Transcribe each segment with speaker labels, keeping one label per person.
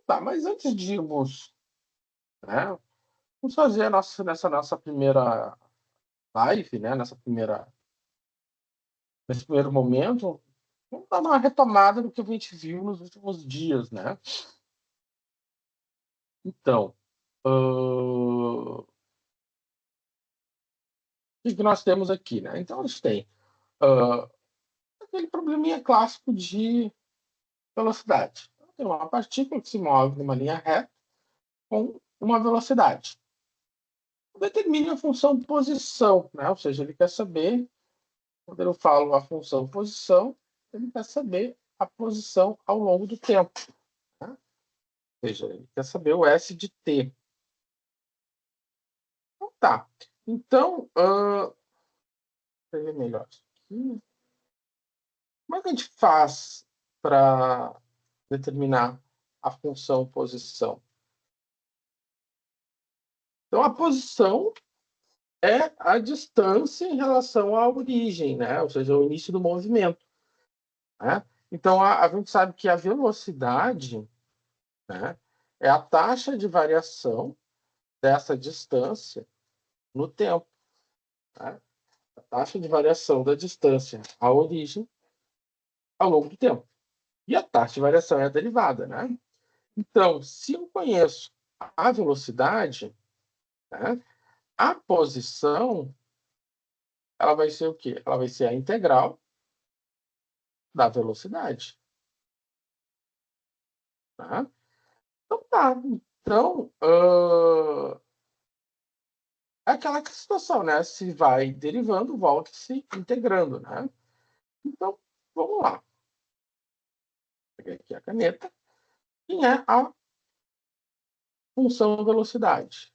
Speaker 1: Tá, mas antes de irmos, né, vamos fazer nessa nossa primeira live, né, nesse primeiro momento, vamos dar uma retomada do que a gente viu nos últimos dias, né? Então, o que nós temos aqui, né? Então, a gente tem ah, aquele probleminha clássico de velocidade. Então, tem uma partícula que se move numa linha reta com uma velocidade. Determine a função posição, né? Ou seja, ele quer saber, quando eu falo a função posição, ele quer saber a posição ao longo do tempo, né? Ou seja, ele quer saber o S de t. Então, tá. Então, ver melhor isso aqui. Como é que a gente faz para determinar a função posição? Então, a posição é a distância em relação à origem, né? Ou seja, o início do movimento, né? Então, a gente sabe que a velocidade, né, é a taxa de variação dessa distância no tempo, né? A taxa de variação da distância à origem ao longo do tempo. E a taxa de variação é a derivada, né? Então, se eu conheço a velocidade, né, a posição, ela vai ser o quê? Ela vai ser a integral da velocidade, tá? Então, tá. Então, é aquela situação, né? Se vai derivando, volta se integrando, né? Então, vamos lá. Peguei aqui a caneta. Quem é a função velocidade?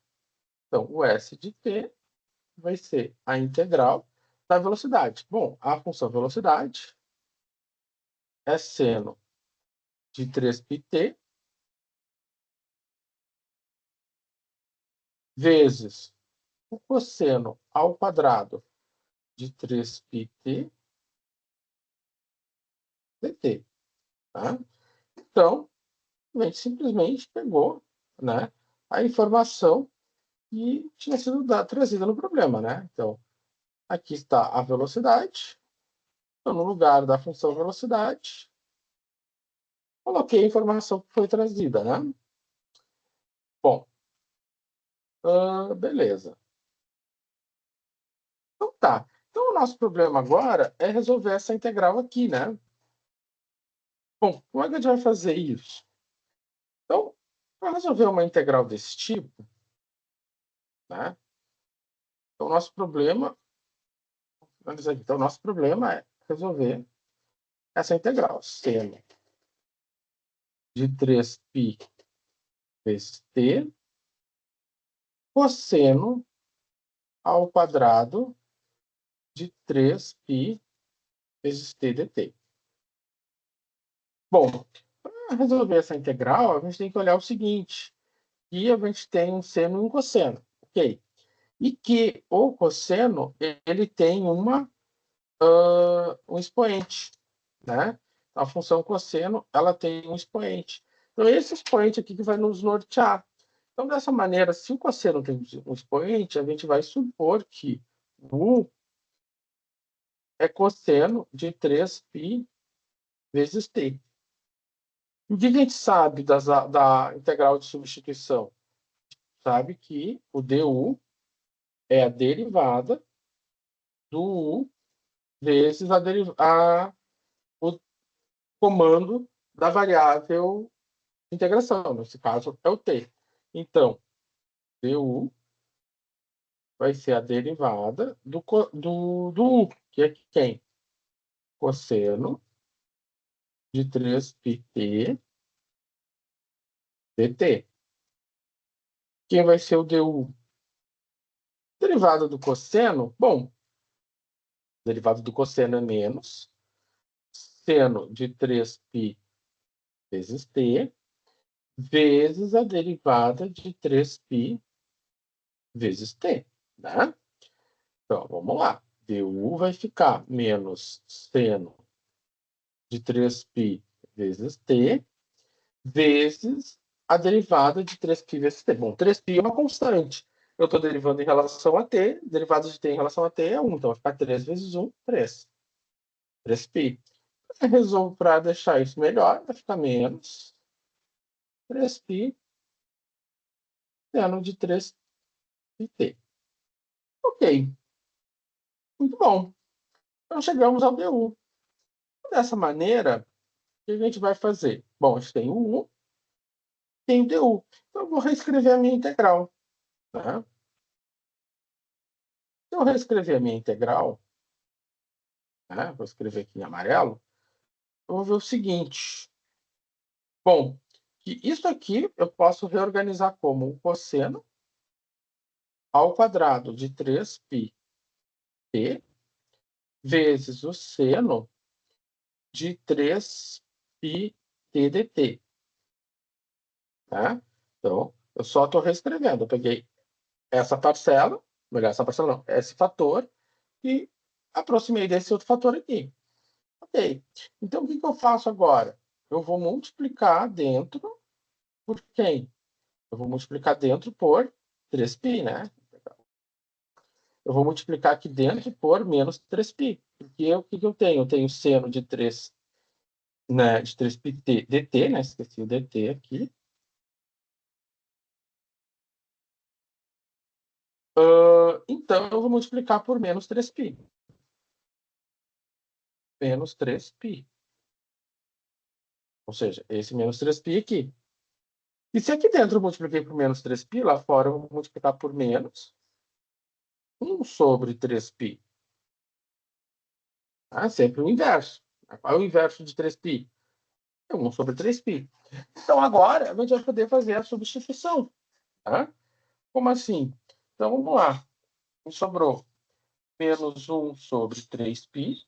Speaker 1: Então, o S de t vai ser a integral da velocidade. Bom, a função velocidade é seno de 3πt vezes o cosseno ao quadrado de 3πt dt. Tá? Então, a gente simplesmente pegou, né, a informação que tinha sido trazida no problema. Né? Então, aqui está a velocidade. Então, no lugar da função velocidade, coloquei a informação que foi trazida. Né? Bom, beleza. Então tá. Então o nosso problema agora é resolver essa integral aqui, né? Bom, como é que a gente vai fazer isso? Então, para resolver uma integral desse tipo, né? Então, o nosso problema, vamos dizer aqui, então, o nosso problema é resolver essa integral. Seno de 3π vezes t, cosseno ao quadrado de 3π vezes t dt. Bom, para resolver essa integral, a gente tem que olhar o seguinte, e a gente tem um seno e um cosseno, ok? E que o cosseno ele tem um expoente, né? A função cosseno ela tem um expoente. Então, esse expoente aqui que vai nos nortear. Então, dessa maneira, se o cosseno tem um expoente, a gente vai supor que o é cosseno de 3π vezes t. E o que a gente sabe da integral de substituição? Sabe que o du é a derivada do u vezes o comando da variável integração. Nesse caso, é o t. Então, du vai ser a derivada do u, que é quem? Cosseno de 3πt dt. Quem vai ser o du? Derivada do cosseno? Bom, derivada do cosseno é menos seno de 3π vezes t vezes a derivada de 3π vezes t, né? Então, vamos lá. Du vai ficar menos seno de 3π vezes t vezes a derivada de 3π vezes t. Bom, 3π é uma constante. Eu estou derivando em relação a t, derivada de t em relação a t é 1. Então, vai ficar 3 vezes 1, 3. 3π. Eu resolvo para deixar isso melhor, vai ficar menos 3π seno de 3πt. Ok. Muito bom. Então, chegamos ao du. Dessa maneira, o que a gente vai fazer? Bom, a gente tem o 1, tem o du. Então, eu vou reescrever a minha integral. Tá? Se eu reescrever a minha integral, né, vou escrever aqui em amarelo, eu vou ver o seguinte. Bom, que isso aqui eu posso reorganizar como o cosseno ao quadrado de 3πt vezes o seno de 3πt dt. Tá? Então, eu só estou reescrevendo. Eu peguei essa parcela, melhor, essa parcela não, esse fator, e aproximei desse outro fator aqui. Ok. Então, o que eu faço agora? Eu vou multiplicar dentro por quem? Eu vou multiplicar dentro por 3π, né? Eu vou multiplicar aqui dentro por menos 3π. Porque o que eu tenho? Eu tenho seno de 3, né, de 3πt dt, né? Esqueci o dt aqui. Então, eu vou multiplicar por menos 3π. Menos 3π. Ou seja, esse menos 3π aqui. E se aqui dentro eu multipliquei por menos 3π, lá fora eu vou multiplicar por menos 1 sobre 3π. Ah, sempre o inverso. Qual é o inverso de 3π? É 1 sobre 3π. Então, agora, a gente vai poder fazer a substituição. Tá? Como assim? Então, vamos lá. Me sobrou menos 1 sobre 3π,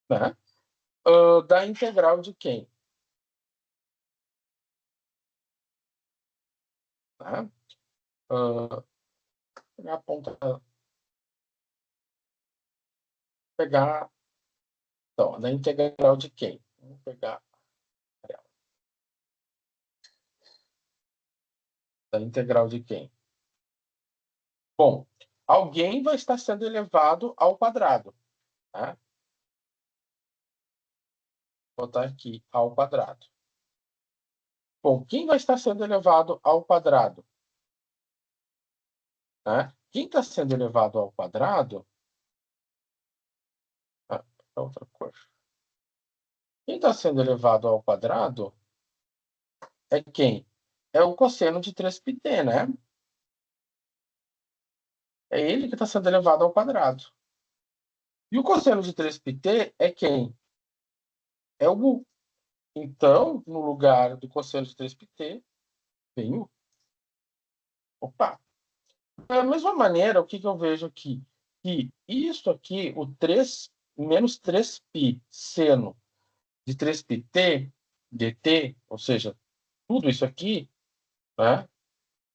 Speaker 1: né? Da integral de quem? Tá? Pegar a ponta... Pegar... Então, da integral de quem? Vamos pegar... Da integral de quem? Bom, alguém vai estar sendo elevado ao quadrado. Tá? Vou botar aqui ao quadrado. Bom, quem vai estar sendo elevado ao quadrado? Tá? Quem está sendo elevado ao quadrado... outra coisa. Quem está sendo elevado ao quadrado é quem? É o cosseno de 3πt, né? É ele que está sendo elevado ao quadrado. E o cosseno de 3πt é quem? É o u. Então, no lugar do cosseno de 3πt, vem o... Opa! Da mesma maneira, o que eu vejo aqui? Que isso aqui, o 3 menos 3π seno de 3πt dt, ou seja, tudo isso aqui, né,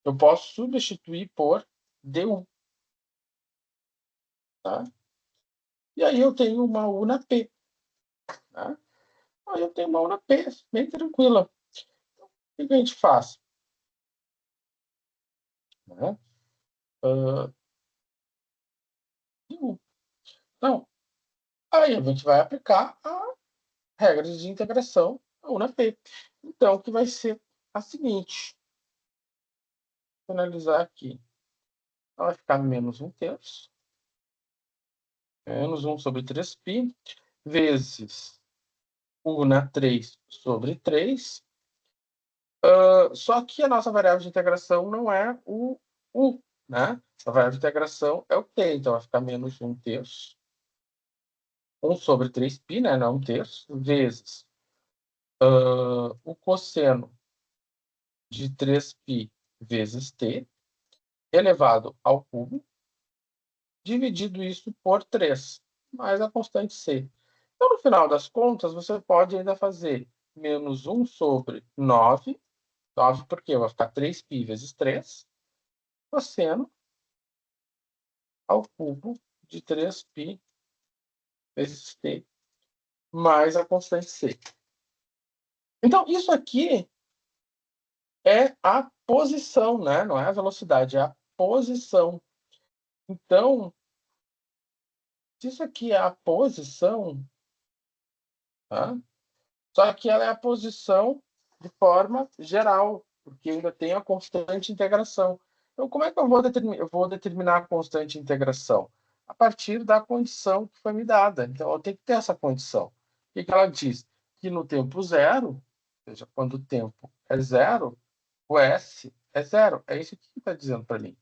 Speaker 1: eu posso substituir por du. Tá? E aí eu tenho uma u na p. Tá? Aí eu tenho uma u na p, bem tranquila. Então, o que a gente faz? Né? Então, aí a gente vai aplicar a regra de integração u na p. Então, que vai ser a seguinte. Vou analisar aqui. Então, vai ficar menos 1/3. Menos 1 sobre 3π, vezes u na 3 sobre 3. Só que a nossa variável de integração não é o u, né? A variável de integração é o t, então vai ficar menos 1/3. 1 sobre 3π, né? Não 1/3, vezes o cosseno de 3π vezes t, elevado ao cubo, dividido isso por 3, mais a constante c. Então, no final das contas, você pode ainda fazer menos 1 sobre 9. 9 porque vai ficar 3π vezes 3, cosseno ao cubo de 3π vezes t, mais a constante c. Então, isso aqui é a posição, né? Não é a velocidade, é a posição. Então, se isso aqui é a posição, tá? Só que ela é a posição de forma geral, porque ainda tem a constante integração. Então, como é que eu vou determinar a constante integração? A partir da condição que foi me dada. Então, eu tenho que ter essa condição. O que ela diz? Que no tempo zero, ou seja, quando o tempo é zero, o S é zero. É isso que está dizendo para mim.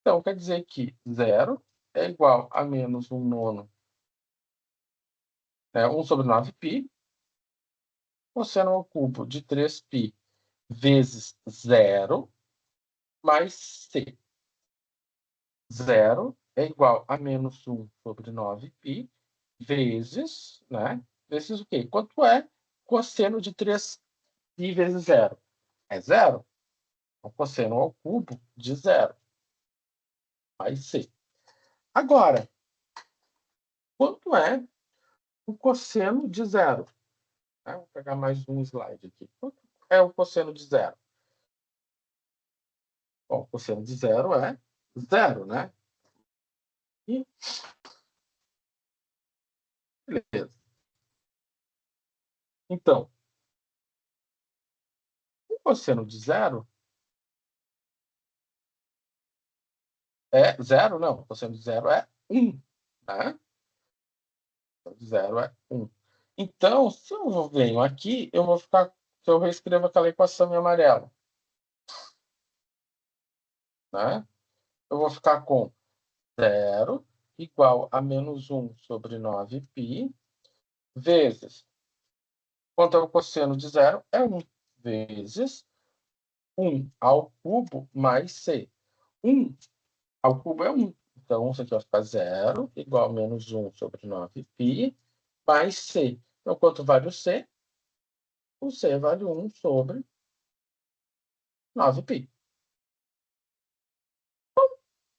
Speaker 1: Então, quer dizer que zero é igual a menos 1 nono, 1 sobre 9π, cosseno ao cubo de 3π vezes zero mais c. Zero é igual a menos 1 sobre 9π vezes, né? Vezes o quê? Quanto é cosseno de 3π vezes zero? É zero. O cosseno ao cubo de zero mais c. Agora, quanto é o cosseno de zero? Vou pegar mais um slide aqui. Quanto é o cosseno de zero? Bom, o cosseno de zero é zero, né? E beleza. Então, o cosseno de zero é zero, não. O cosseno de zero é 1, né? O cosseno de zero é 1. Então, se eu venho aqui, eu vou ficar. Se eu reescrevo aquela equação em amarelo, né? Eu vou ficar com zero igual a menos 1 sobre 9π vezes. Quanto é o cosseno de zero? É 1 vezes 1 ao cubo mais c. 1 ao cubo é 1. Então, isso aqui vai ficar zero igual a menos 1 sobre 9π mais c. Então, quanto vale o c? O c vale 1 sobre 9π.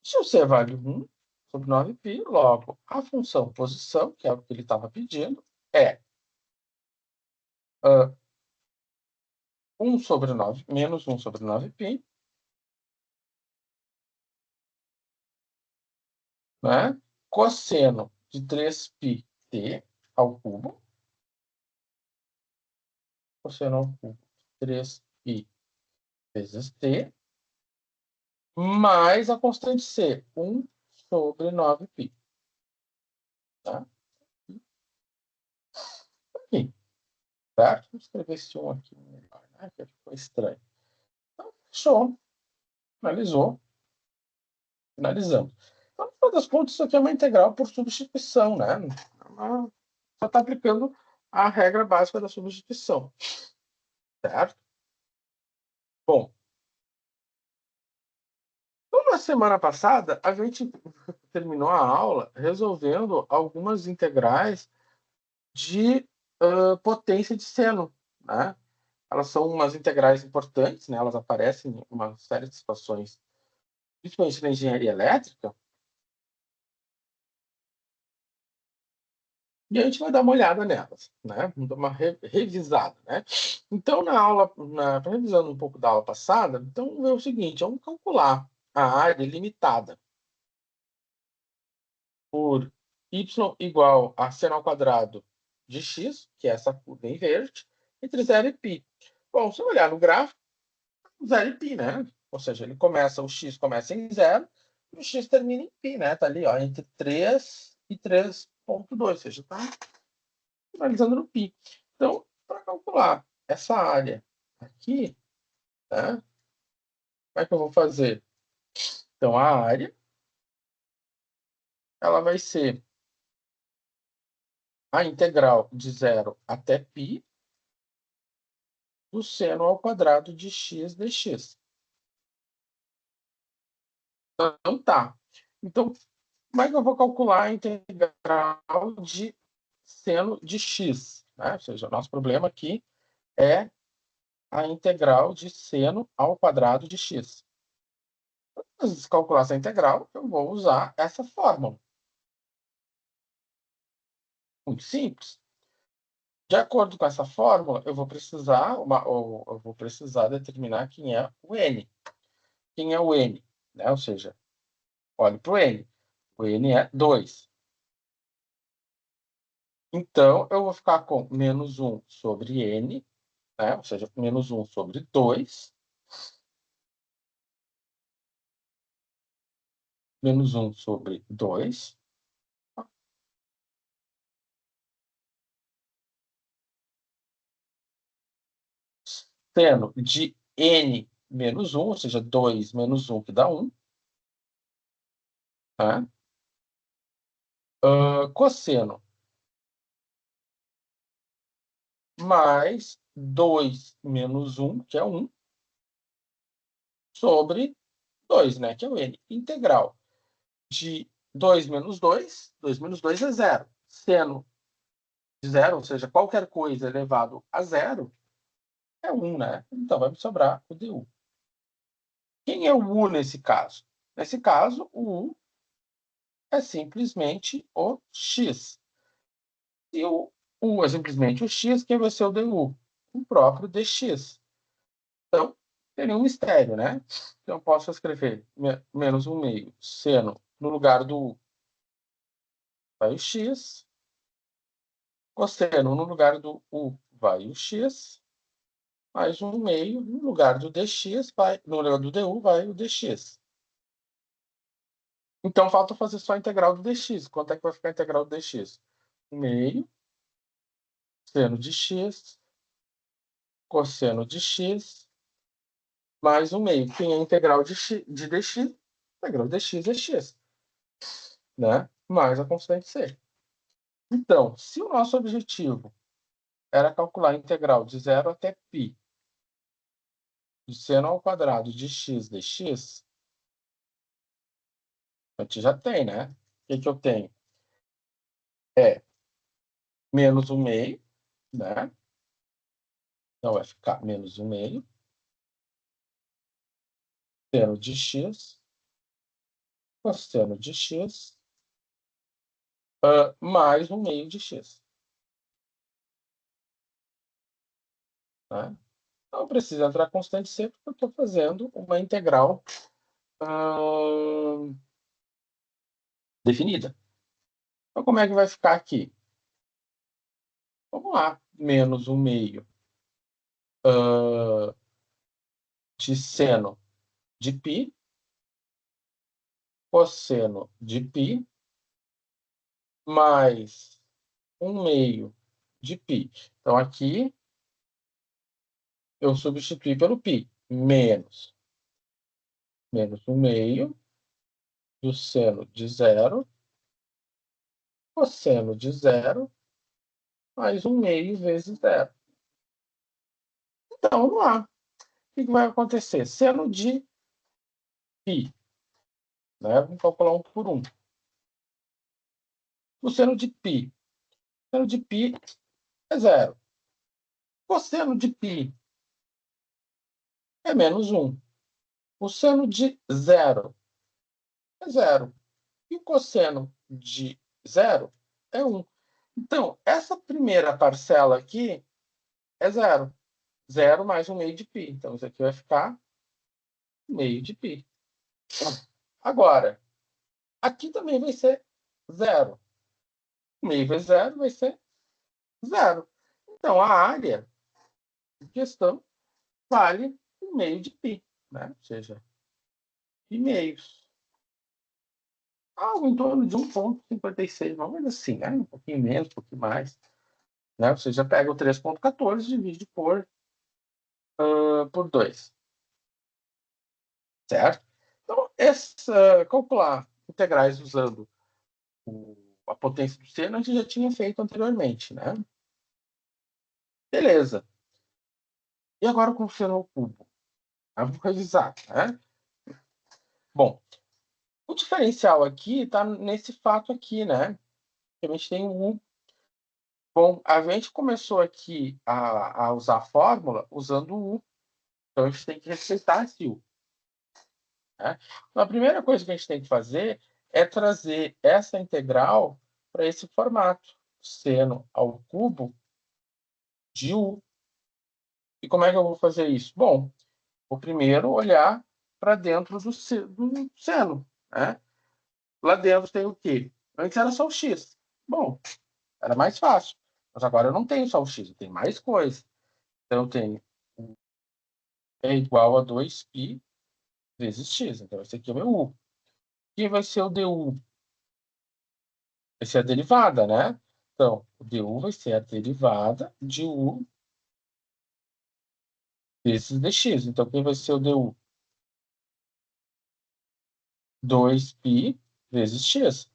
Speaker 1: Se o c vale 1 sobre 9π, logo, a função posição, que é o que ele estava pedindo, é 1 sobre 9, menos 1 sobre 9π, né? Cosseno de 3πt ao cubo, cosseno ao cubo de 3π vezes t, mais a constante c, 1 sobre 9π. Tá? Aqui, certo? Vou escrever esse 1 aqui melhor, né? Que ficou estranho. Então, fechou. Finalizou. Finalizamos. Então, no final das contas, isso aqui é uma integral por substituição, né? Só está aplicando a regra básica da substituição, certo? Bom, então, na semana passada, a gente terminou a aula resolvendo algumas integrais de potência de seno, né? Elas são umas integrais importantes, né? Elas aparecem em uma série de situações, principalmente na engenharia elétrica, e a gente vai dar uma olhada nelas, né? Vamos dar uma revisada, né? Então, revisando um pouco da aula passada, então é o seguinte, vamos calcular a área limitada por y igual a seno ao quadrado de x, que é essa curva em verde, entre 0 e π. Bom, se eu olhar no gráfico, 0 e π, né? Ou seja, o x começa em 0 e o x termina em π, né? Tá ali, ó, entre 3 e 3,2, ou seja, tá finalizando no π. Então, para calcular essa área aqui, né? Como é que eu vou fazer? Então, a área, ela vai ser a integral de 0 até π do seno ao quadrado de x dx. Então, tá. Então, como é que eu vou calcular a integral de seno de x? Né? Ou seja, o nosso problema aqui é a integral de seno ao quadrado de x. Para calcular essa integral, eu vou usar essa fórmula. Muito simples. De acordo com essa fórmula, eu vou precisar determinar quem é o n. Quem é o n? Né? Ou seja, olhe para o n. O n é 2. Então, eu vou ficar com menos 1 sobre n, né? Ou seja, menos 1 sobre 2, menos 1 sobre 2, seno de n menos 1, ou seja, 2 menos 1, que dá 1, tá? Cosseno mais 2 menos 1, que é 1, sobre 2, né, que é o n. Integral de 2 menos 2, 2 menos 2 é 0. Seno de 0, ou seja, qualquer coisa elevado a 0, é 1, né? Então, vai me sobrar o du. Quem é o u nesse caso? Nesse caso, o u é simplesmente o x. E o u é simplesmente o x, quem vai ser o du? O próprio dx. Então, tem nenhum mistério, né? Então, eu posso escrever menos 1 meio seno no lugar do u vai o x, cosseno no lugar do u vai o x, mais 1 meio no lugar do dx, no lugar do du vai o dx. Então, falta fazer só a integral do dx. Quanto é que vai ficar a integral do dx? 1 meio seno de x, cosseno de x, mais 1 meio. Quem é a integral de dx? A integral de dx é x, né? Mais a constante c. Então, se o nosso objetivo era calcular a integral de 0 até π de seno ao quadrado de x dx, a gente já tem, né? O que eu tenho? É menos 1 meio, né? Então, vai ficar menos 1 meio seno de x, cosseno de x, mais 1 meio de x. Né? Não precisa entrar constante C, porque eu estou fazendo uma integral definida. Então, como é que vai ficar aqui? Vamos lá. Menos 1 meio de seno de π, cosseno de π, mais 1 meio de π. Então, aqui, eu substituí pelo π. Menos 1 meio do seno de 0, cosseno de 0, mais 1 meio vezes 0. Então, vamos lá. O que vai acontecer? Seno de π, né? Vamos calcular 1 por 1. O seno de π. O seno de π é 0. Cosseno de π é menos 1. O seno de 0 é 0. E o cosseno de 0 é 1. Então, essa primeira parcela aqui é 0. 0 mais 1 meio de π. Então, isso aqui vai ficar meio de π. Agora, aqui também vai ser 0. Meio vezes 0 vai ser 0. Então, a área em questão vale 1 meio de π, né? Ou seja, π meios. Algo em torno de 1,56, mas assim, né? Um pouquinho menos, um pouquinho mais. Né? Você já pega o 3,14 e divide por 2. Certo? Então, calcular integrais usando a potência do seno, a gente já tinha feito anteriormente. Né? Beleza. E agora com o seno ao cubo? Vamos revisar. Né? Bom, o diferencial aqui está nesse fato aqui, né? A gente tem o U. Bom, a gente começou aqui a usar a fórmula usando o U. Então, a gente tem que respeitar esse U. Né? Então, a primeira coisa que a gente tem que fazer é trazer essa integral para esse formato. Seno ao cubo de U. E como é que eu vou fazer isso? Bom, vou primeiro olhar para dentro do seno, né? Lá dentro tem o quê? Antes era só o x. Bom, era mais fácil. Mas agora eu não tenho só o x, eu tenho mais coisa. Então eu tenho é igual a 2π vezes x. Então esse aqui é o meu u. Quem vai ser o du? Vai ser a derivada, né? Então, o du vai ser a derivada de u vezes dx. Então, quem vai ser o du? 2π vezes x.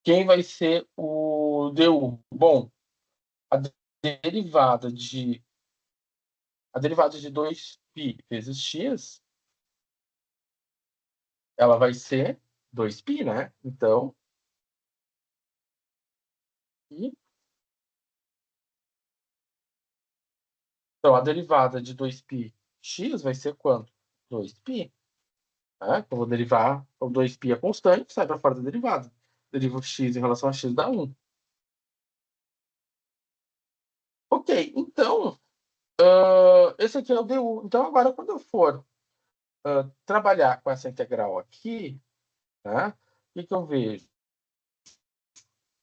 Speaker 1: Quem vai ser o du? Bom, a derivada de a derivada de 2π vezes x, ela vai ser 2π, né? Então, e, então a derivada de 2π x vai ser quanto? 2π. Né? Eu vou derivar o 2π é constante, sai para fora da derivada. Derivo x em relação a x dá 1. Ok, então, esse aqui é o du. Então, agora, quando eu for trabalhar com essa integral aqui, né, o que, que eu vejo?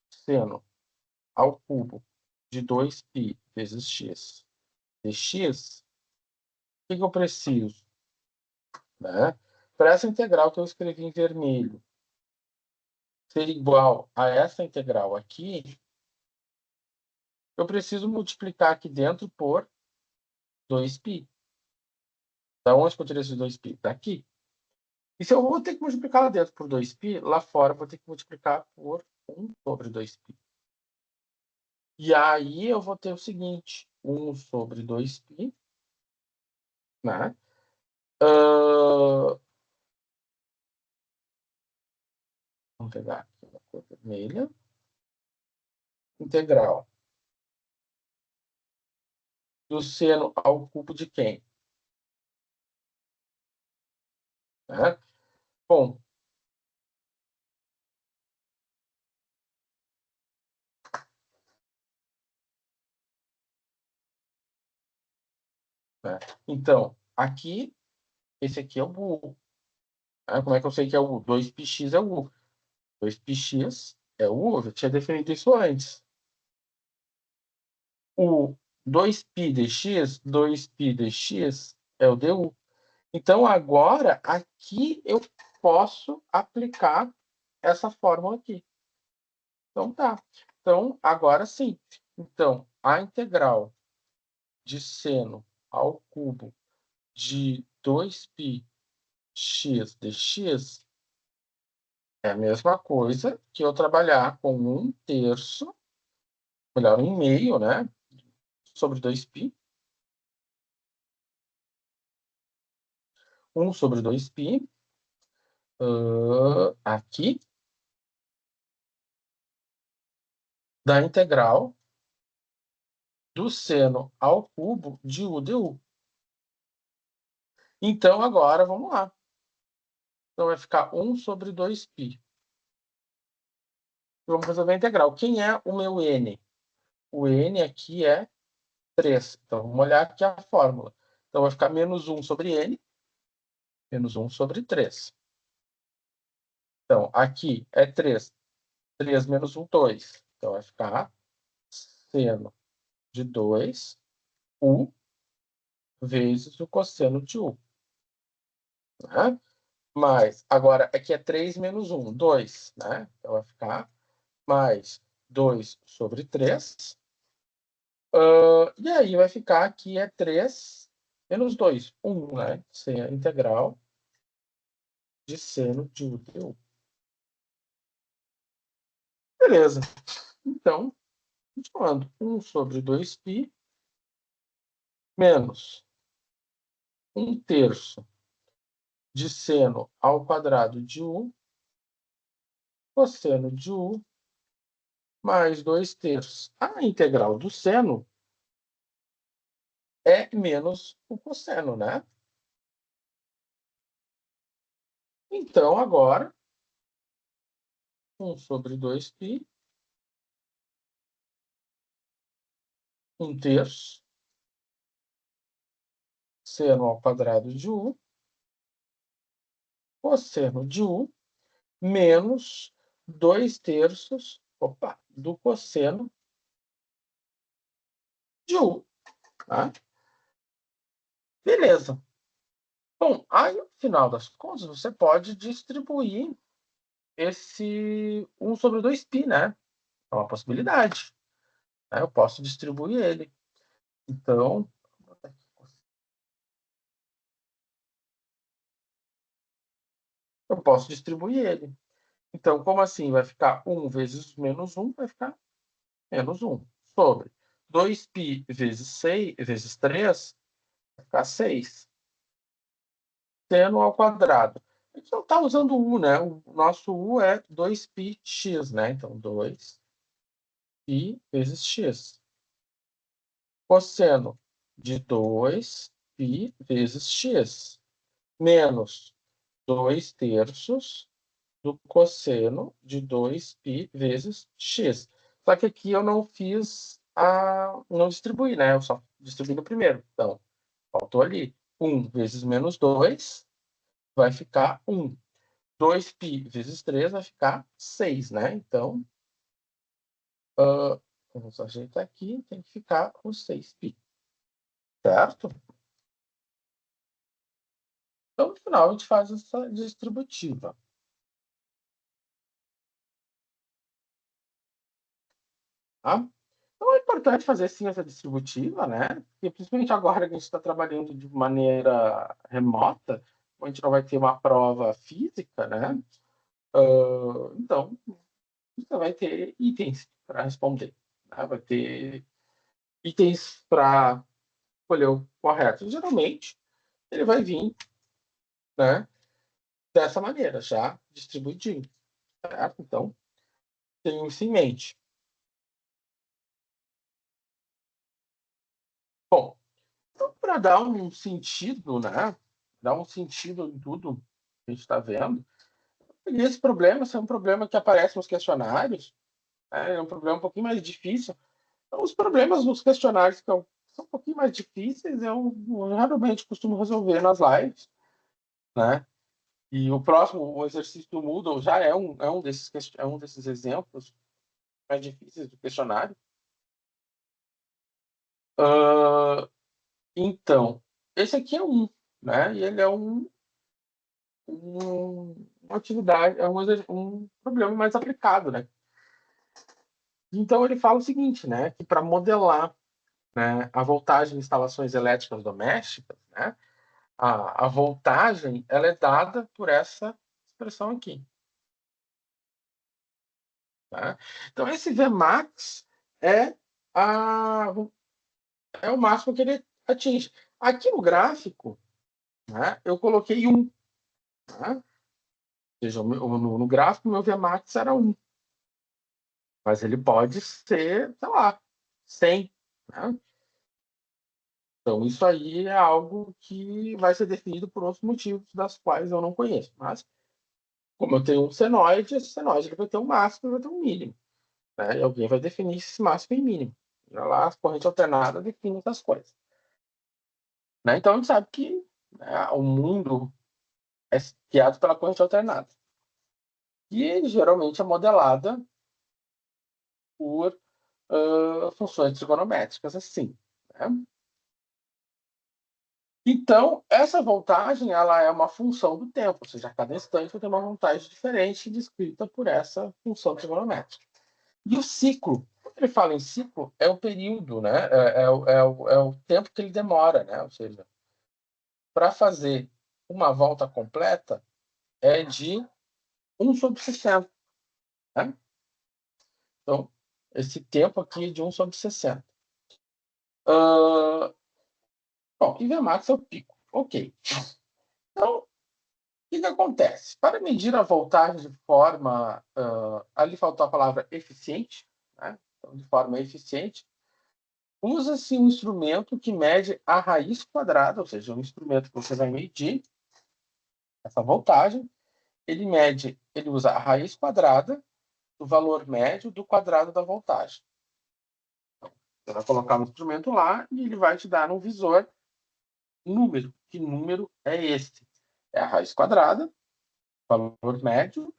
Speaker 1: Seno ao cubo de 2π vezes x dx, o que, que eu preciso? Né? Para essa integral que eu escrevi em vermelho ser igual a essa integral aqui, eu preciso multiplicar aqui dentro por 2π. Da onde que eu tirei esse 2π? Daqui. E se eu vou ter que multiplicar lá dentro por 2π, lá fora eu vou ter que multiplicar por 1 sobre 2π. E aí eu vou ter o seguinte, 1 sobre 2π, né? Vamos pegar aqui a cor vermelha. Integral do seno ao cubo de quem? Né? Bom, né? Então, aqui, esse aqui é o U. Né? Como é que eu sei que é o U? 2πx é o U. 2πx é o U, eu já tinha definido isso antes. O 2π dx, 2π dx é o du. Então, agora, aqui eu posso aplicar essa fórmula aqui. Então, tá. Então, agora sim. Então, a integral de seno ao cubo de 2π x dx é a mesma coisa que eu trabalhar com 1/3, melhor, 1/2, né? Sobre 2π. 1 sobre 2π. Aqui, da integral do seno ao cubo de u du. Então, agora, vamos lá. Então, vai ficar 1 sobre 2π. Vamos resolver a integral. Quem é o meu n? O n aqui é 3. Então, vamos olhar aqui a fórmula. Então, vai ficar menos 1 sobre n, menos 1 sobre 3. Então, aqui é 3. 3 menos 1, 2. Então, vai ficar seno de 2, u, vezes o cosseno de u. Né? Mas, agora, aqui é 3 menos 1, 2. Né? Então, vai ficar mais 2 sobre 3. E aí vai ficar aqui é 3 menos 2, 1, né? Sem a integral de seno de u du. Beleza. Então, continuando. 1 sobre 2π menos 1/3 de seno ao quadrado de u, cosseno de u, mais 2/3. A integral do seno é menos o cosseno, né? Então, agora, 1 sobre 2π 1/3 seno ao quadrado de U, cosseno de U, menos 2/3, do cosseno de U. Tá? Beleza. Bom, aí, no final das contas, você pode distribuir esse 1/2π, né? É uma possibilidade. Né? Eu posso distribuir ele. Então, eu posso distribuir ele. Então, como assim? Vai ficar 1 vezes menos 1, vai ficar menos 1. Sobre 2π vezes 6, vezes 3, vai ficar 6. Seno ao quadrado. A gente não está usando U, né? O nosso U é 2πx, né? Então, 2π vezes x. Cosseno de 2π vezes x, menos 2/3 do cosseno de 2π vezes x. Só que aqui eu não fiz não distribuí, né? Eu só distribuí no primeiro. Então, faltou ali. 1 vezes menos 2 vai ficar 1. 2π vezes 3 vai ficar 6, né? Então, vamos ajeitar aqui, tem que ficar o 6π. Certo? Então, no final, a gente faz essa distributiva. Tá? Então, é importante fazer, sim, essa distributiva, né? E principalmente agora que a gente está trabalhando de maneira remota, a gente não vai ter uma prova física, né? Então, você vai ter itens para responder. Né? Vai ter itens para escolher o correto. Geralmente, ele vai vir, né, dessa maneira, já distribuidinho. Certo? Então, tenho isso em mente. Bom, então, para dar um sentido, né? Dar um sentido em tudo que a gente está vendo. E esse problema, esse é um problema que aparece nos questionários, né? É um problema um pouquinho mais difícil. Então, os problemas nos questionários que são um pouquinho mais difíceis, eu raramente costumo resolver nas lives, né? E o próximo, o exercício do Moodle, já é um desses exemplos mais difíceis do questionário. Então, esse aqui é um, né? E ele é uma atividade, um problema mais aplicado, né? Então ele fala o seguinte, né? Que para modelar, né, a voltagem em instalações elétricas domésticas, né? A voltagem ela é dada por essa expressão aqui. Tá? Então esse Vmax é, é o máximo que ele atinge. Aqui no gráfico, né, eu coloquei 1. Tá? Ou seja, no gráfico, meu Vmax era 1. Mas ele pode ser, sei lá, 100. Né? Então, isso aí é algo que vai ser definido por outros motivos, das quais eu não conheço. Mas, como eu tenho um senoide, esse senoide ele vai ter um máximo e vai ter um mínimo. Né? E alguém vai definir esse máximo e mínimo. Já lá, a corrente alternada define essas coisas. Né? Então, a gente sabe que, né, o mundo é guiado pela corrente alternada. E, geralmente, é modelada por funções trigonométricas, assim. Né? Então, essa voltagem ela é uma função do tempo, ou seja, a cada instante vai ter uma voltagem diferente descrita por essa função trigonométrica. E o ciclo, quando ele fala em ciclo, é o período, né? É o tempo que ele demora, né? Ou seja, para fazer uma volta completa é de 1/60. Né? Então, esse tempo aqui é de 1/60. Bom, e Vmax é o pico. Ok. Então, o que acontece? Para medir a voltagem de forma. Ali faltou a palavra eficiente, né? Então, de forma eficiente, usa-se um instrumento que mede a raiz quadrada, ou seja, um instrumento que você vai medir essa voltagem. Ele usa a raiz quadrada do valor médio do quadrado da voltagem. Você vai colocar o instrumento lá e ele vai te dar no visor número. Que número é este? É a raiz quadrada, valor médio,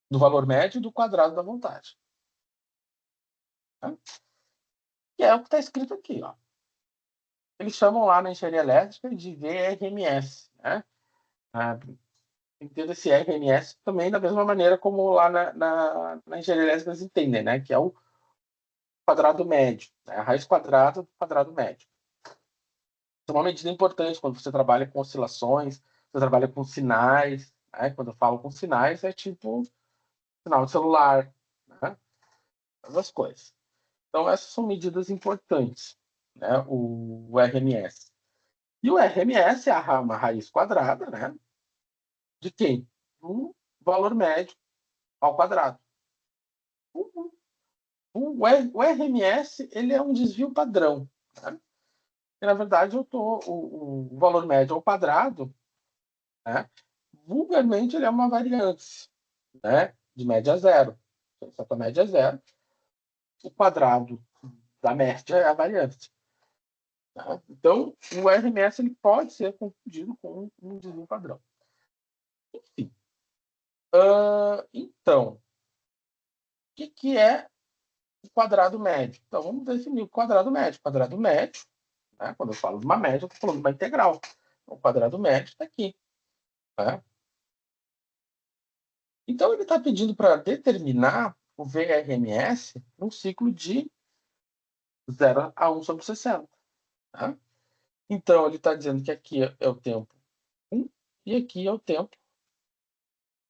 Speaker 1: do valor médio do quadrado da voltagem. Tá? Que é o que está escrito aqui. Ó. Eles chamam lá na engenharia elétrica de VRMS. Né? Entenda esse RMS também da mesma maneira como lá na engenharia elétrica eles entendem, né? Que é o quadrado médio, né? A raiz quadrada do quadrado médio. Isso é uma medida importante quando você trabalha com oscilações, você trabalha com sinais. Né? Quando eu falo com sinais, é tipo sinal de celular, né? Essas coisas. Então, essas são medidas importantes, né? O RMS. E o RMS é uma raiz quadrada, né? De quem? Um valor médio ao quadrado. O RMS ele é um desvio padrão. Né? E, na verdade, o valor médio ao quadrado, né? Vulgarmente, ele é uma variância, né? De média zero. Se a média é zero, o quadrado da média é a variância. Tá? Então, o RMS ele pode ser confundido com um desvio padrão. Enfim. Então, o que é o quadrado médio? Então, vamos definir o quadrado médio. O quadrado médio, né? Quando eu falo de uma média, eu estou falando de uma integral. O quadrado médio está aqui. Né? Então, ele está pedindo para determinar o VRMS num ciclo de 0 a 1 sobre 60. Tá? Então, ele está dizendo que aqui é o tempo 1 e aqui é o tempo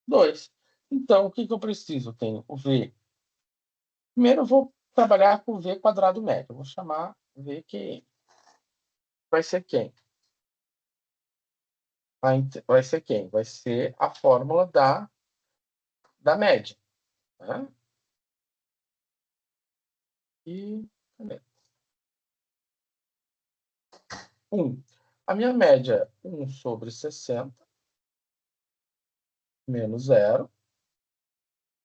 Speaker 1: 2. Então, o que eu preciso? Eu tenho o V. Primeiro, eu vou trabalhar com o V quadrado médio. Eu vou chamar VQM. Vai ser quem? Vai ser quem? Vai ser a fórmula da média. Né? E 1. A minha média é 1 sobre 60 menos 0,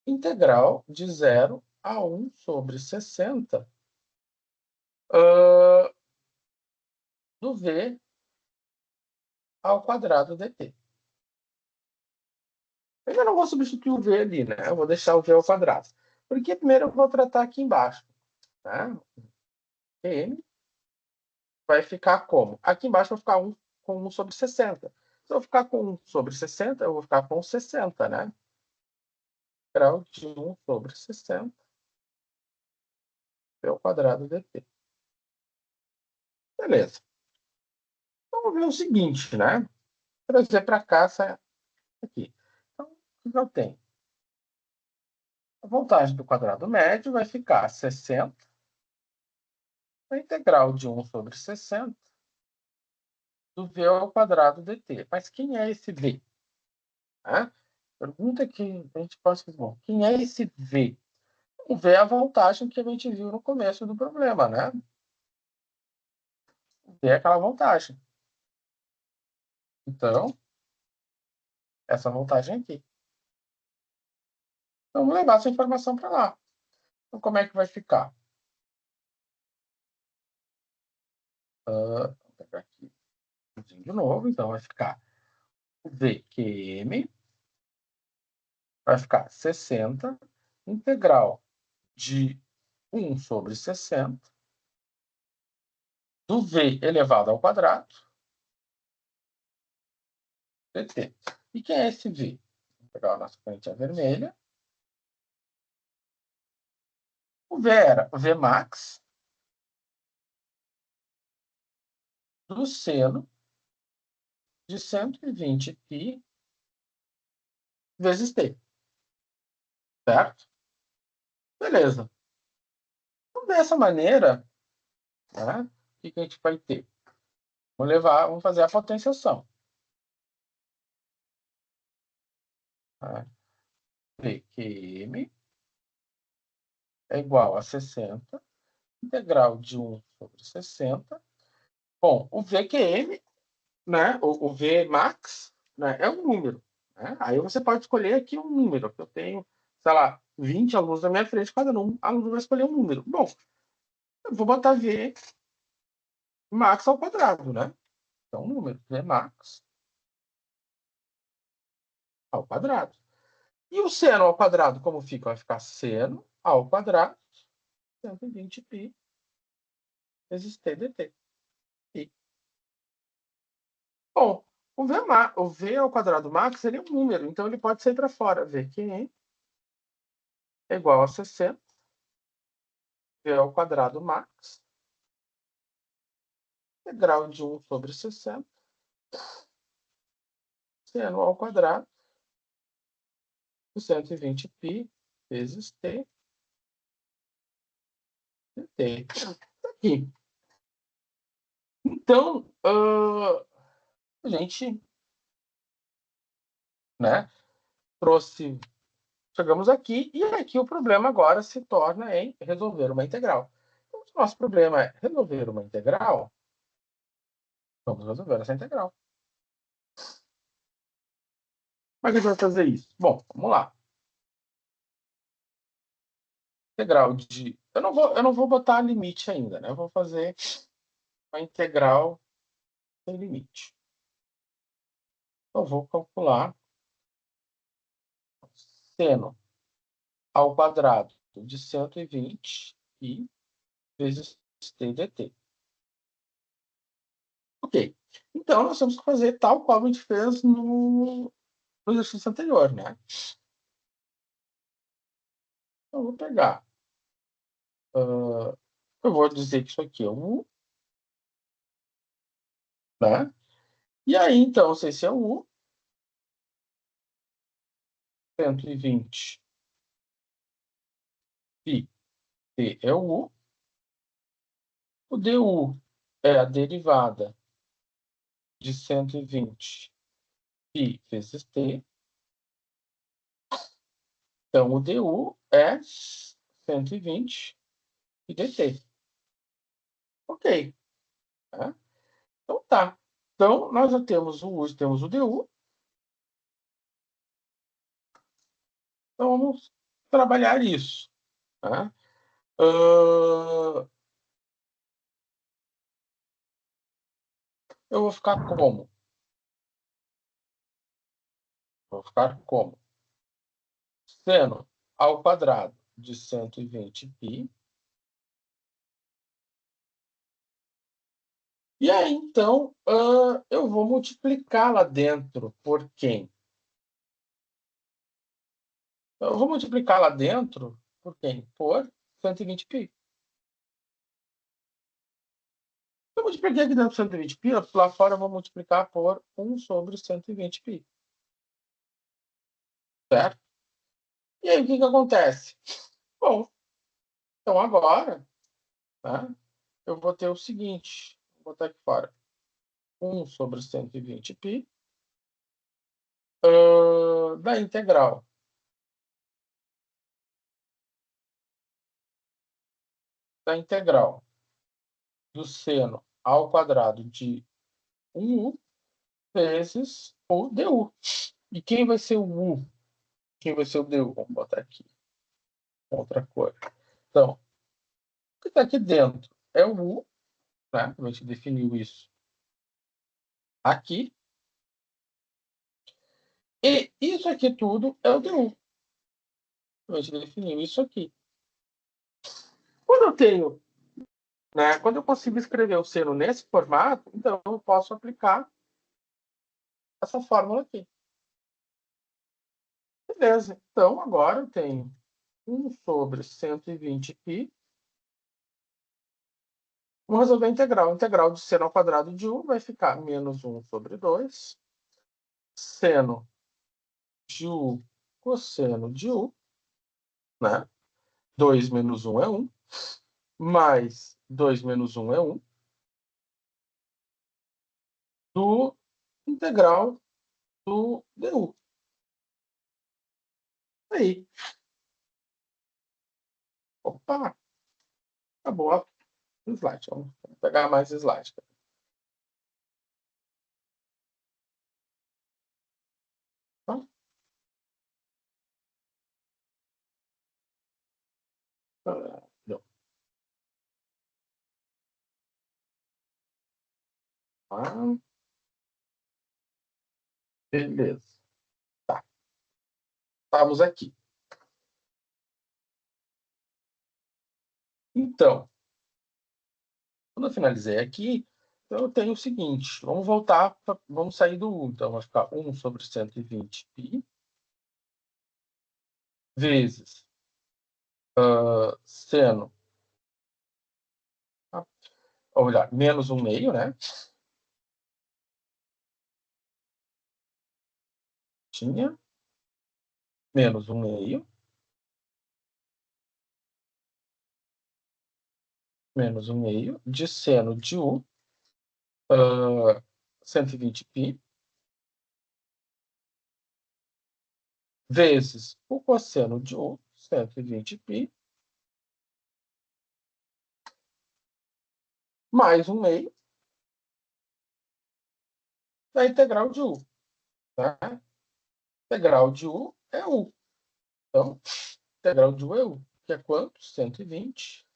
Speaker 1: integral de 0 a 1 sobre 60 do V ao quadrado dt. Eu não vou substituir o V ali, né? Eu vou deixar o V ao quadrado. Porque primeiro eu vou tratar aqui embaixo. Né? M vai ficar como? Aqui embaixo vai ficar 1 com 1 sobre 60. Se eu ficar com 1 sobre 60, eu vou ficar com 60, né? Grau de 1 sobre 60 V ao quadrado dt. Beleza. Então, vamos ver o seguinte, né? Trazer para cá essa aqui. Então, o que eu tenho? A voltagem do quadrado médio vai ficar 60. A integral de 1 sobre 60 do V ao quadrado dt. Mas quem é esse V? Pergunta que a gente pode responder. Quem é esse V? O V é a voltagem que a gente viu no começo do problema, né? O V é aquela voltagem. Então, essa voltagem aqui. Então, vamos levar essa informação para lá. Então, como é que vai ficar? Vou pegar aqui de novo. Então, vai ficar o VQM vai ficar 60 integral de 1 sobre 60 do V elevado ao quadrado dt. E quem é esse V? Vou pegar a nossa correntinha vermelha. O V era o Vmax do seno de 120π vezes t. Certo? Beleza. Então, dessa maneira, né, o que a gente vai ter? Vamos fazer a potenciação. Tá? VQM é igual a 60, integral de 1 sobre 60. Bom, o VQM, né, o Vmax, né, é um número. Né? Aí você pode escolher aqui um número, que eu tenho, sei lá, 20 alunos na minha frente, cada aluno vai escolher um número. Bom, eu vou botar V max ao quadrado, né? Então, número V max ao quadrado. E o seno ao quadrado, como fica? Vai ficar seno ao quadrado, 120π vezes t dt. E, bom, o V ao quadrado max ele é um número, então ele pode sair para fora. V que é igual a 60, V ao quadrado max, integral de 1 sobre 60, seno ao quadrado, 120π vezes t dt. Aqui. Então, a gente, né, chegamos aqui, e aqui o problema agora se torna em resolver uma integral. Então, se o nosso problema é resolver uma integral, vamos resolver essa integral. Como é que a gente vai fazer isso? Bom, vamos lá. Integral de... Eu não vou botar limite ainda, né? Eu vou fazer uma integral sem limite. Eu vou calcular seno ao quadrado de 120 e vezes t dt. Ok. Então, nós temos que fazer tal qual a gente fez no exercício anterior, né? Então, eu vou pegar. Eu vou dizer que isso aqui é o U, né? E aí, então, se esse é o U, 120 π t é o U, o du é a derivada de 120 π vezes t. Então, o du é 120 e dt. Ok. Né? Então, tá. Então, nós já temos o U, temos o du. Então, vamos trabalhar isso. Né? Eu vou ficar como? Vou ficar como? Seno ao quadrado de 120π. E aí, então, eu vou multiplicar lá dentro por quem? Eu vou multiplicar lá dentro por quem? Por 120π. Eu multipliquei aqui dentro por 120π, lá fora eu vou multiplicar por 1 sobre 120π. Certo? E aí, o que acontece? Bom, então agora, né, eu vou ter o seguinte. Vou botar aqui fora. 1 sobre 120π da integral do seno ao quadrado de 1u vezes o du. E quem vai ser o u? Quem vai ser o du? Vamos botar aqui outra cor. Então, o que está aqui dentro é o u, né? A gente definiu isso aqui. E isso aqui tudo é o du. A gente definiu isso aqui. Quando eu tenho, né? Quando eu consigo escrever o seno nesse formato, então eu posso aplicar essa fórmula aqui. Beleza. Então, agora eu tenho 1 sobre 120π. Vamos resolver a integral. A integral de seno ao quadrado de 1 vai ficar menos 1 sobre 2. Seno de U cosseno de U, né? 2 menos 1 é 1. Mais 2 menos 1 é 1. Do integral do du. Aí. Opa! Acabou o slide. Vamos pegar mais slide. Tá? Não. Ah, beleza. Tá. Estamos aqui. Então, quando eu finalizei aqui, então eu tenho o seguinte. Vamos voltar, vamos sair do 1. Então, vai ficar 1 sobre 120π vezes seno, olha, menos 1/2, né? Tinha menos 1/2, menos 1/2 de seno de U, 120π, vezes o cosseno de U, 120π, mais 1/2 da integral de U. Tá? Integral de U é U. Então, integral de U é U, que é quanto? 120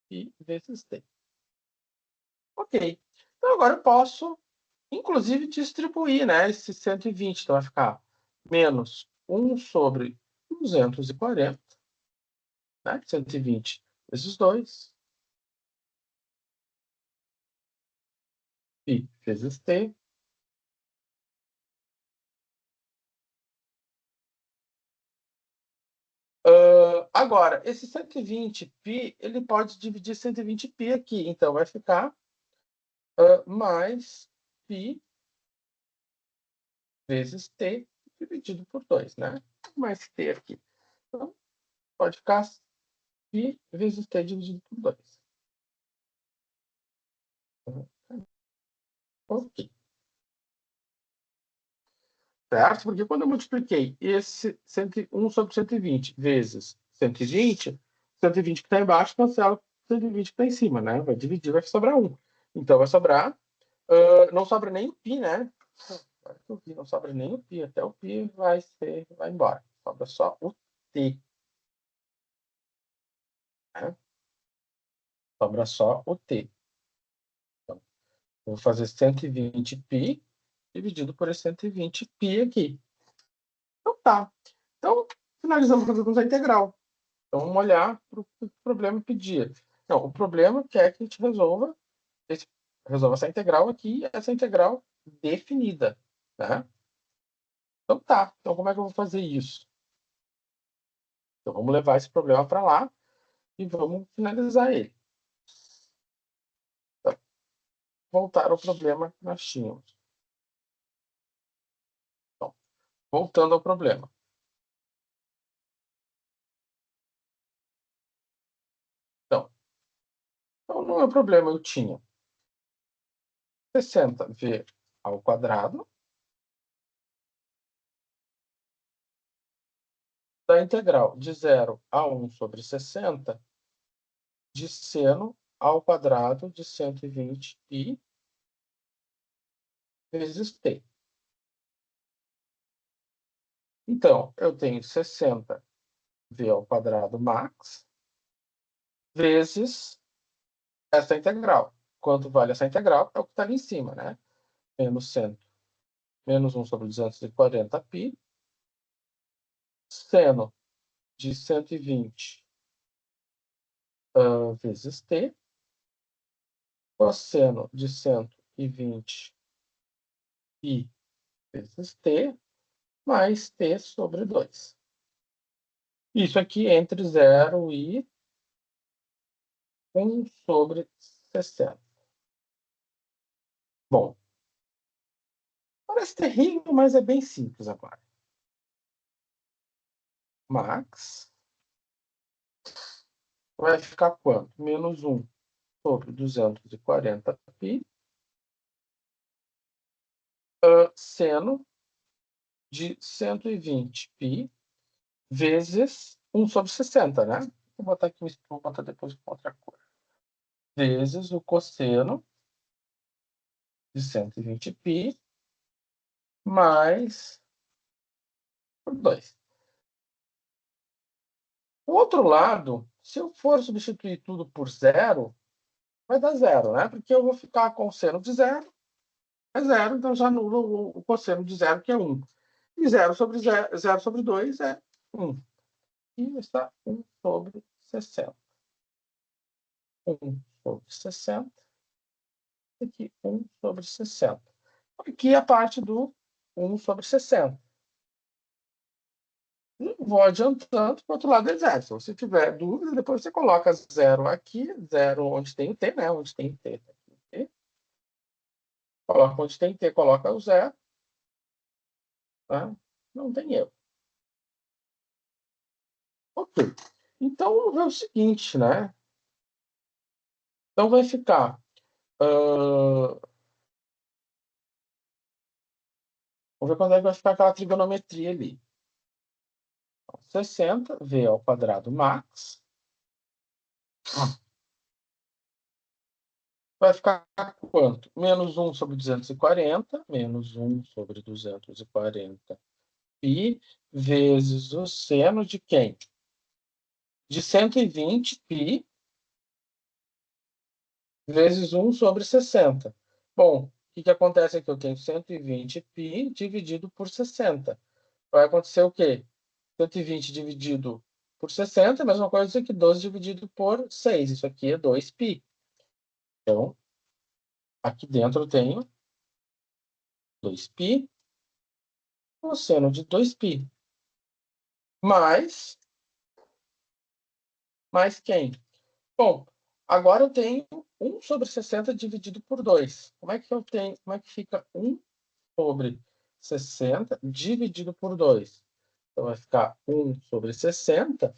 Speaker 1: π vezes T. Ok. Então, agora eu posso, inclusive, distribuir, né, esse 120. Então, vai ficar menos 1 sobre 240, né? 120 vezes 2, π vezes T. Agora, esse 120π, ele pode dividir 120π aqui. Então, vai ficar mais π vezes T dividido por 2, né? Mais T aqui. Então, pode ficar π vezes T dividido por 2. Ok. Certo? Porque quando eu multipliquei esse 101 sobre 120 vezes 120, 120 que está embaixo cancela 120 que está em cima, né? Vai dividir, vai sobrar 1. Então, vai sobrar... não sobra nem o π, né? Não sobra nem o π. Até o π vai embora. Sobra só o t. Né? Sobra só o t. Então, vou fazer 120π dividido por esse 120π aqui. Então tá. Então, finalizamos a integral. Então, vamos olhar para o que o problema pedia. Não, o problema quer que a gente resolva essa integral aqui, essa integral definida. Né? Então tá. Então, como é que eu vou fazer isso? Então, vamos levar esse problema para lá e vamos finalizar ele. Então, voltar ao problema que nós tínhamos. Então, voltando ao problema. Então, no meu problema eu tinha 60v ao quadrado da integral de 0 a 1 sobre 60 de seno ao quadrado de 120π vezes t. Então, eu tenho 60v ao quadrado max vezes essa integral. Quanto vale essa integral? É o que está ali em cima, né? Menos 100, menos 1 sobre 240π, seno de 120 vezes t, cosseno de 120π vezes t, mais t sobre 2. Isso aqui entre 0 e 1 sobre 60. Bom, parece terrível, mas é bem simples agora. Max vai ficar quanto? Menos 1 sobre 240π, seno de 120π vezes 1 sobre 60, né? Vou botar aqui, vou botar depois com outra cor. Vezes o cosseno de 120π mais por 2. O outro lado se eu for substituir tudo por zero, vai dar zero, né? Porque eu vou ficar com o seno de zero, é zero, então já anulo o cosseno de zero, que é 1. E 0 sobre 2 é 1. E está 1 sobre 60. 1 sobre 60. Aqui, 1 sobre 60. Aqui a parte do 1 sobre 60. Vou adiantando, para o outro lado é zero. Se você tiver dúvida, depois você coloca zero aqui, zero onde tem o t, né? Onde tem t. Coloca onde tem t, coloca o zero. Tá? Não tem erro. Ok. Então, vamos ver o seguinte, né? Então, vai ficar... vamos ver quando é que vai ficar aquela trigonometria ali. 60, v ao quadrado max. Vai ficar quanto? Menos 1 sobre 240, menos 1 sobre 240 π, vezes o seno de quem? De 120 π, vezes 1 sobre 60. Bom, o que acontece aqui? Eu tenho 120 π dividido por 60. Vai acontecer o quê? 120 dividido por 60 é a mesma coisa que 12 dividido por 6. Isso aqui é 2π. Então, aqui dentro eu tenho 2π, o seno de 2π. Mais quem? Bom, agora eu tenho 1 sobre 60 dividido por 2. Como é que eu tenho? Como é que fica 1 sobre 60 dividido por 2? Então, vai ficar 1 sobre 60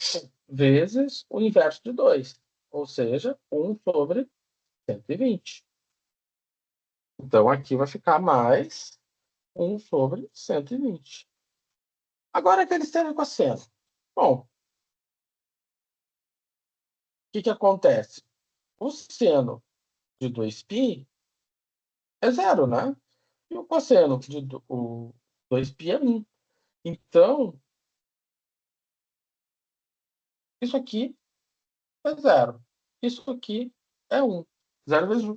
Speaker 1: vezes o inverso de 2. Ou seja, 1 sobre 120. Então, aqui vai ficar mais 1 sobre 120. Agora, aquele seno e cosseno. Bom, o que acontece? O seno de 2π é zero, né? E o cosseno de 2π é 1. Então, isso aqui é zero. Isso aqui é 1. Zero vezes 1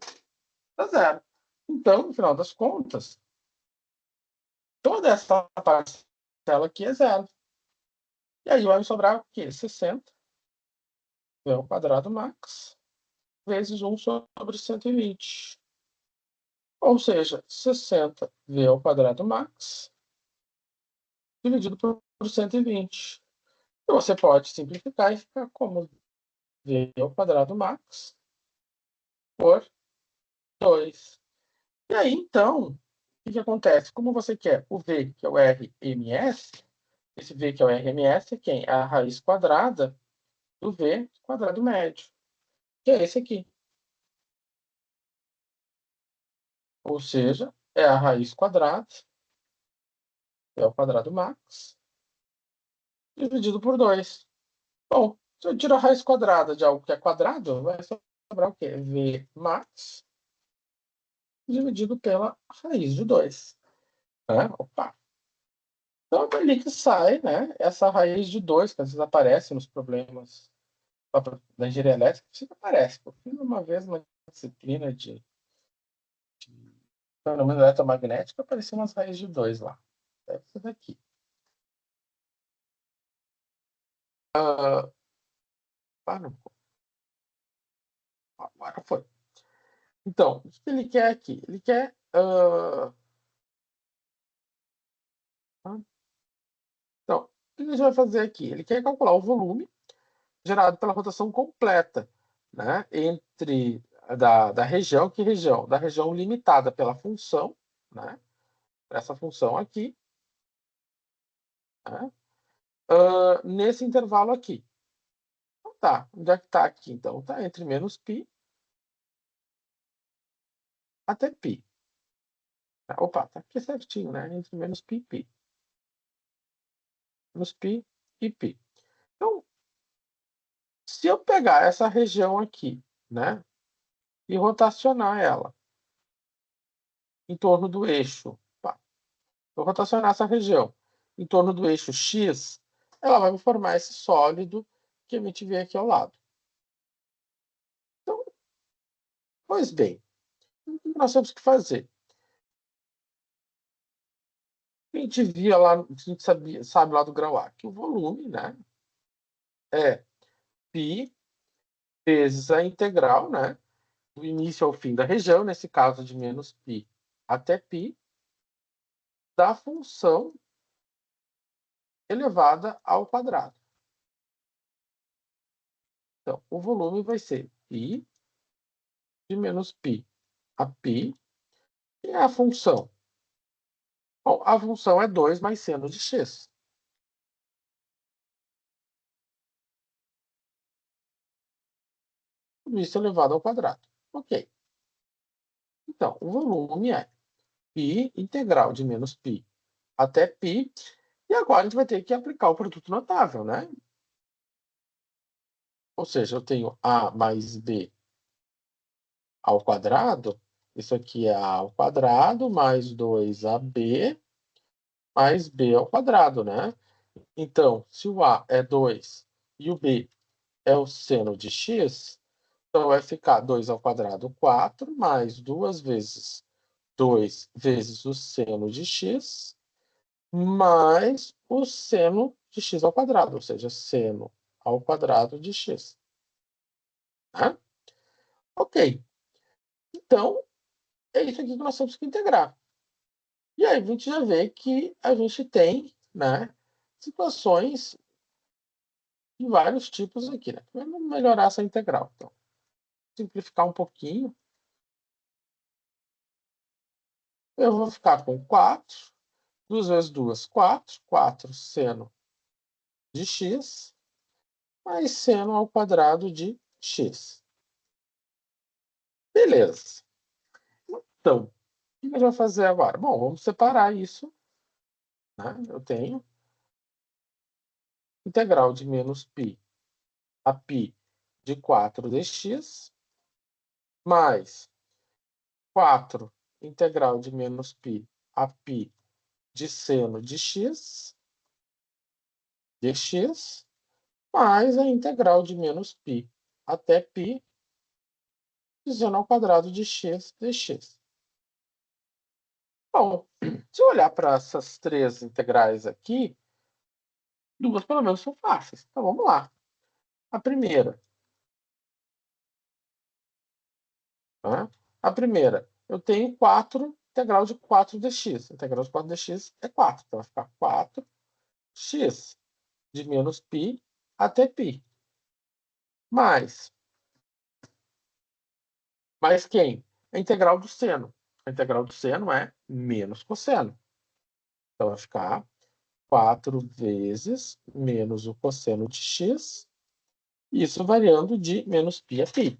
Speaker 1: é zero. Então, no final das contas, toda essa parcela aqui é zero. E aí vai me sobrar o quê? 60 v ao quadrado max vezes 1 sobre 120. Ou seja, 60 v ao quadrado max dividido por 120. E você pode simplificar e ficar como v ao quadrado max por 2. E aí, então, o que acontece? Como você quer o v, que é o RMS, esse v que é o RMS é quem? É a raiz quadrada do v quadrado médio, que é esse aqui. Ou seja, é a raiz quadrada, é o quadrado max, dividido por 2. Bom, se eu tiro a raiz quadrada de algo que é quadrado, vai sobrar o quê? V max dividido pela raiz de 2. Né? Opa! Então, é ali que sai, né, essa raiz de 2, que às vezes aparece nos problemas da engenharia elétrica, sempre aparece. Eu fiz uma vez uma disciplina de fenômeno eletromagnético, apareciam umas raízes de 2 lá. Deve ser daqui. Para, agora foi. Então, o que ele quer aqui? Ele quer... então, o que ele vai fazer aqui? Ele quer calcular o volume gerado pela rotação completa, né, entre da região, que região? Da região limitada pela função, né, essa função aqui, né, nesse intervalo aqui. Então, tá, onde é que está aqui? Então, está entre menos π até π. Opa, tá aqui certinho, né? Entre menos π e π. Menos π e π. Então, se eu pegar essa região aqui, né, e rotacionar ela em torno do eixo, vou rotacionar essa região em torno do eixo X, ela vai me formar esse sólido que a gente vê aqui ao lado. Pois bem, o que nós temos que fazer? A gente via lá, a gente sabe lá do grau A, que o volume, né, é π vezes a integral, né, do início ao fim da região, nesse caso de menos π até π, da função elevada ao quadrado. Então, o volume vai ser π de menos π a π, e a função? Bom, a função é 2 mais seno de x. Tudo isso elevado ao quadrado. Ok. Então, o volume é π integral de menos π até π, e agora a gente vai ter que aplicar o produto notável, né? Ou seja, eu tenho a mais b ao quadrado, isso aqui é a ao quadrado, mais 2ab, mais b ao quadrado, né? Então, se o a é 2 e o b é o seno de x, então vai ficar 2 ao quadrado, 4, mais 2 vezes 2 vezes o seno de x, mais o seno de x ao quadrado, ou seja, seno ao quadrado de x. Né? Ok. Então, é isso aqui que nós temos que integrar. E aí a gente já vê que a gente tem, né, situações de vários tipos aqui. Né? Vamos melhorar essa integral. Então, simplificar um pouquinho. Eu vou ficar com 4. 2 vezes 2, 4. 4 seno de x, mais seno ao quadrado de x. Beleza. Então, o que a gente vai fazer agora? Bom, vamos separar isso. Né? Eu tenho integral de menos π a π de 4 dx, mais 4 integral de menos π a π de seno de x, dx, mais a integral de menos π até π de seno ao quadrado de x dx. Bom, se eu olhar para essas três integrais aqui, duas pelo menos são fáceis. Então vamos lá. A primeira. Tá? A primeira, eu tenho 4 integral de 4 dx. Integral de 4 dx é 4. Então vai ficar 4x de menos π até π. Mais quem? A integral do seno. A integral do seno é menos cosseno. Então vai ficar 4 vezes menos o cosseno de x, isso variando de menos π a π.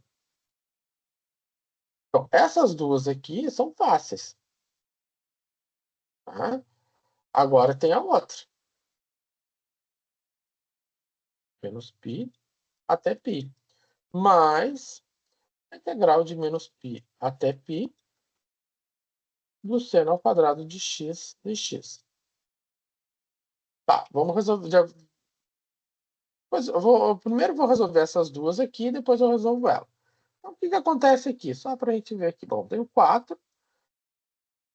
Speaker 1: Então, essas duas aqui são fáceis. Tá? Agora tem a outra. Menos π até π. Mais a integral de menos π até π do seno ao quadrado de x dx. Tá, vamos resolver. Primeiro vou resolver essas duas aqui, depois eu resolvo ela. Então, o que acontece aqui? Só para a gente ver aqui. Bom, tenho 4.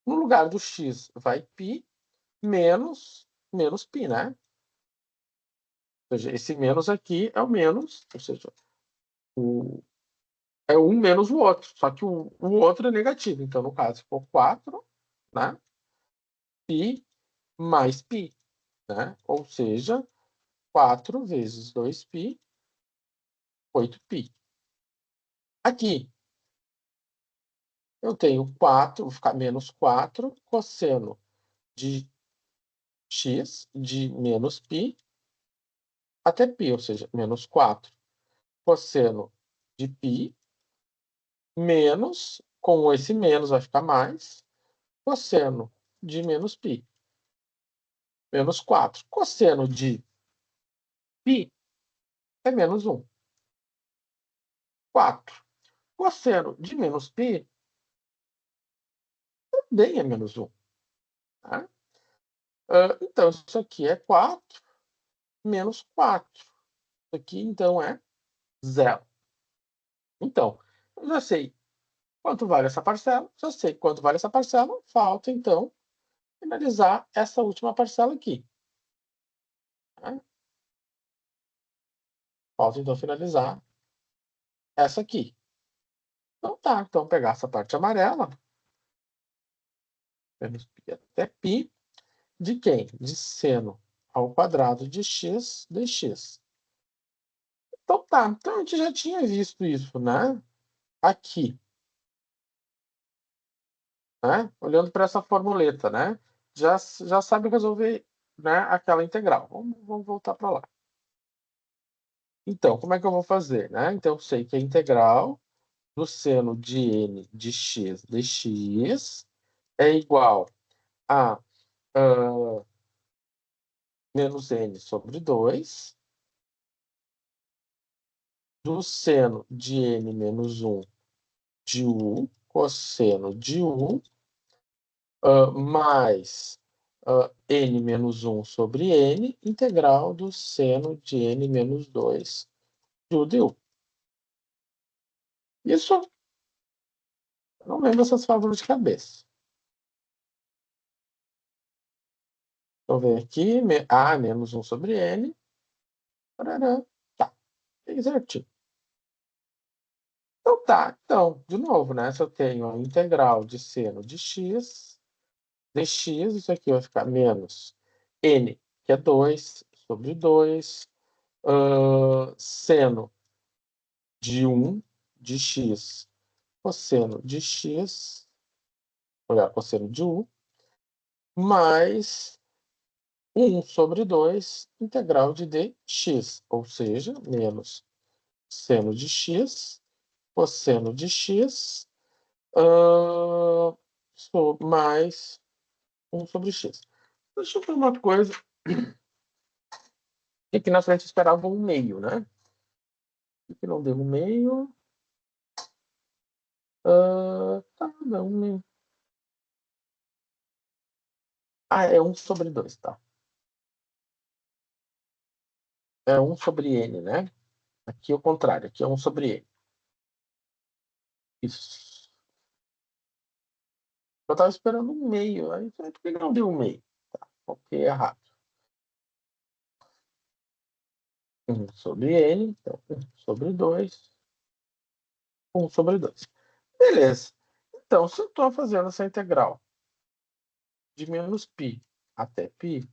Speaker 1: No lugar do x vai π menos π, né? Ou seja, esse menos aqui é o menos, ou seja, é um menos o outro. Só que o outro é negativo. Então, no caso, ficou 4, né? Π mais π, né? Ou seja, 4 vezes 2π, 8π. Aqui, eu tenho 4, vou ficar menos 4, cosseno de x de menos π até π, ou seja, menos 4 cosseno de π, menos, com esse menos vai ficar mais, cosseno de menos π. Menos 4. Cosseno de π é menos 1. 4. Cosseno de menos π também é menos 1. Tá? Então, isso aqui é 4 menos 4. Isso aqui, então, é 0. Então, eu já sei Quanto vale essa parcela? Já sei quanto vale essa parcela. Falta, então, finalizar essa última parcela aqui. Né? Falta, então, finalizar essa aqui. Então, tá. Então, pegar essa parte amarela, menos π até π, de quem? De seno ao quadrado de x dx. Então, tá. Então, a gente já tinha visto isso, né? Aqui. Né? Olhando para essa formuleta, né? Já sabe resolver, né, aquela integral. Vamos voltar para lá. Então, como é que eu vou fazer? Né? Então, eu sei que a integral do seno de n de x dx é igual a menos n sobre 2 do seno de n menos 1 de u cosseno de u mais n menos 1 sobre n, integral do seno de n menos 2 de u de u. Isso, eu não lembro essas fórmulas de cabeça. Vou ver aqui, a menos 1 sobre n. Parará. Tá, certinho. Então tá, então, de novo, né? Se eu tenho a integral de seno de x, dx, isso aqui vai ficar menos n, que é 2, sobre 2, seno de 1 de x, cosseno de x, olhar cosseno de u, mais 1 sobre 2, integral de dx, ou seja, menos seno de x, cosseno de x, mais 1 sobre x. Deixa eu ver uma coisa. Aqui na frente esperava um meio, né? Aqui não deu um meio. Tá, não, meio. Ah, é 1 sobre 2, tá. É 1 sobre n, né? Aqui é o contrário, aqui é 1 sobre n. Isso. Eu estava esperando um meio, aí por que não deu um meio? Tá, ok, errado. 1 sobre n, então 1 sobre 2. 1 sobre 2. Beleza. Então, se eu estou fazendo essa integral de menos π até π,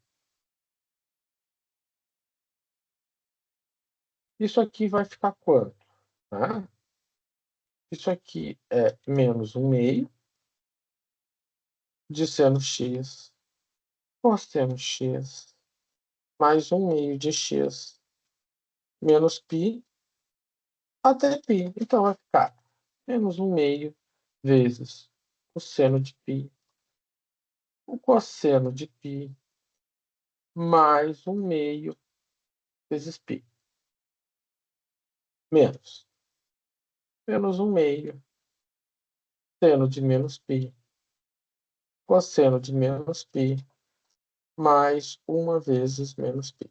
Speaker 1: isso aqui vai ficar quanto? Né? Isso aqui é menos 1 meio de seno x cosseno x mais 1 meio de x menos π até π. Então, vai ficar menos 1 meio vezes o seno de π, o cosseno de π, mais 1 meio vezes π. Menos 1 meio seno de menos π, cosseno de menos π, mais 1 vezes menos π.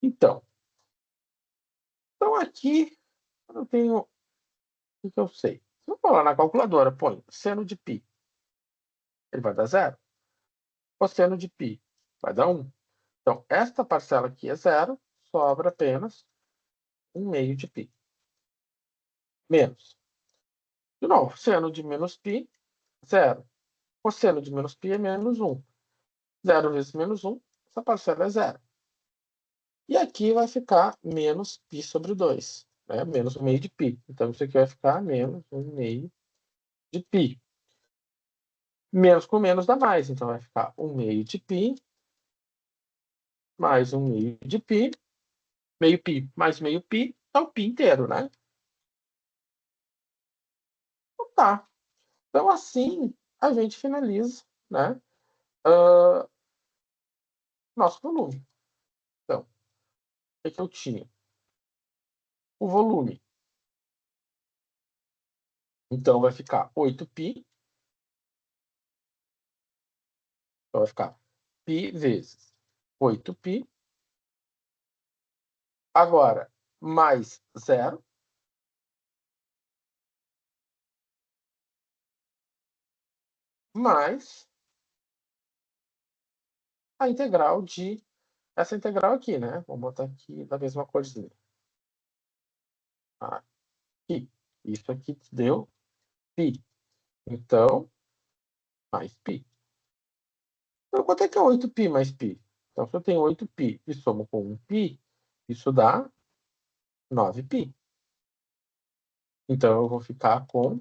Speaker 1: Então aqui eu tenho o que eu sei. Se eu for lá na calculadora, põe seno de π, ele vai dar 0. Cosseno de π vai dar 1. Então, esta parcela aqui é 0, sobra apenas 1 meio de π. Menos. De novo, seno de menos π, 0. Cosseno de menos π é menos 1. 0 vezes menos 1, essa parcela é 0. E aqui vai ficar menos π sobre 2, né? Menos 1 meio de π. Então, isso aqui vai ficar menos 1 meio de π. Menos com menos dá mais, então vai ficar 1 meio de π mais 1 meio de π, meio π mais meio π, é o π inteiro, né? Então, tá. Então, assim, a gente finaliza, né, nosso volume. Então, o que eu tinha? O volume. Então, vai ficar 8π. Então, vai ficar π vezes 8π. Agora, mais 0. mais a integral de essa integral aqui, né? Vamos botar aqui da mesma corzinha. Aqui. Isso aqui deu π. Então, mais π. Então, quanto é que é 8π mais π? Então, se eu tenho 8π e somo com 1π, isso dá 9π. Então, eu vou ficar com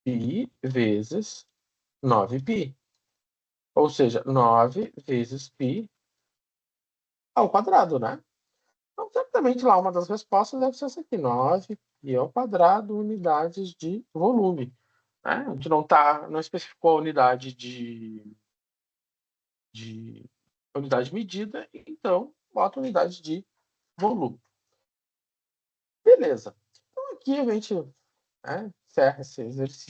Speaker 1: π vezes 9π. Ou seja, 9 vezes π ao quadrado, né? Então, certamente, lá uma das respostas deve ser essa aqui, 9π ao quadrado, unidades de volume. Né? A gente não especificou a unidade de unidade de medida, então, bota unidade de volume. Beleza. Então, aqui a gente encerra esse exercício.